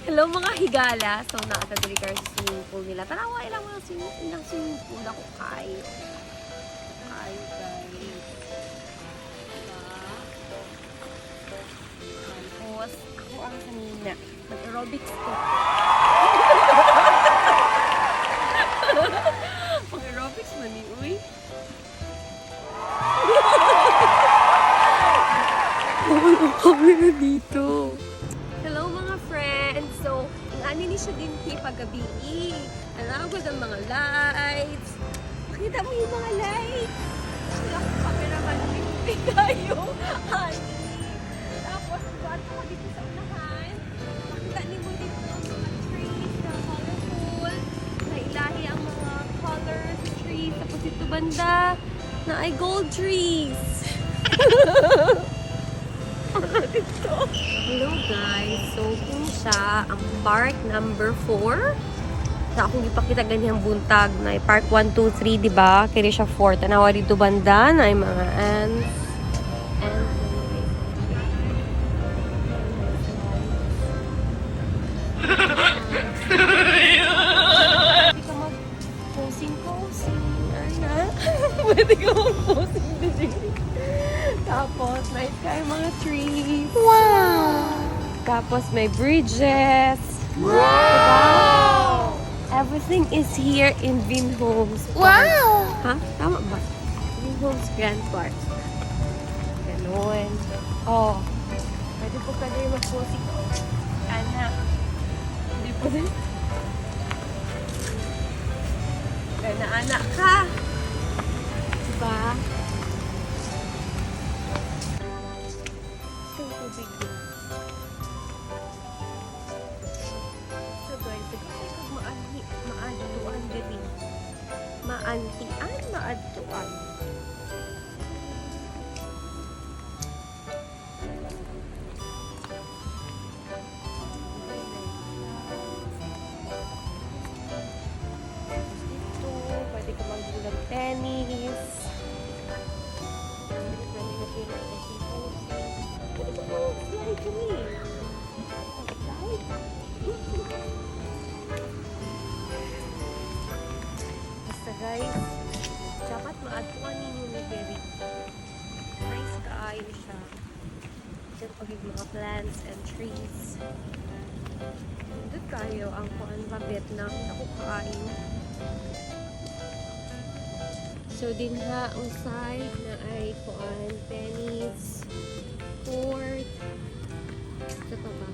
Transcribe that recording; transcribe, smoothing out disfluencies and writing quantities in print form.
Hello mga higala. So, nakatadali kayo sa swimming pool nila. Tanawa ilang mga swimming pool ako kayo. Kayo guys. Tapos, ako ang kanina. Mag-aerobics ko. Mag-aerobics man ni uy. Camera dito. Hello mga friends! So, ang ani ni siya din pagabi. Alagod ang mga lights. Makita mo yung mga lights. Wala akong camera man. Hindi kayo. Honey. Tapos, buwan ako dito sa unahan. Makita ni mo dito ang mga trees na colorful. Nailahi ang mga colors trees. Tapos dito banda na ay gold trees. Hello guys, so kung siya ang park number 4 na akong ipakita ganyang buntag na park 1, 2, 3, diba? Kaya siya 4 tanawa dito banda na ay mga ants pwede ka mag-posing ana. Pwede ka mag-posing din. Tapos, nice kayo mga trees. Wow! Tapos, may bridges. Wow! Diba? Everything is here in Vinhomes Park. Wow! Ha? Tama ba? Vinhomes Grand Park. Ganon. Oh. Pwede po ka rin mag-posing. Ana. Hindi po din. Kaya anak ka. Diba? Maantian, maadtuan. Dito, pwede ka mag-bulag tennis. Pwede ka mag-slide kami. Slide? Guys, dapat maadtuan ninyo ni Berry. Nice kaayo siya. Diyan pagig mga plants and trees. Doon kayo ang kuan ba Vietnam. Ako kaayo. So din ha, ang side na ay kuan, pennies, fort. Ito pa ba?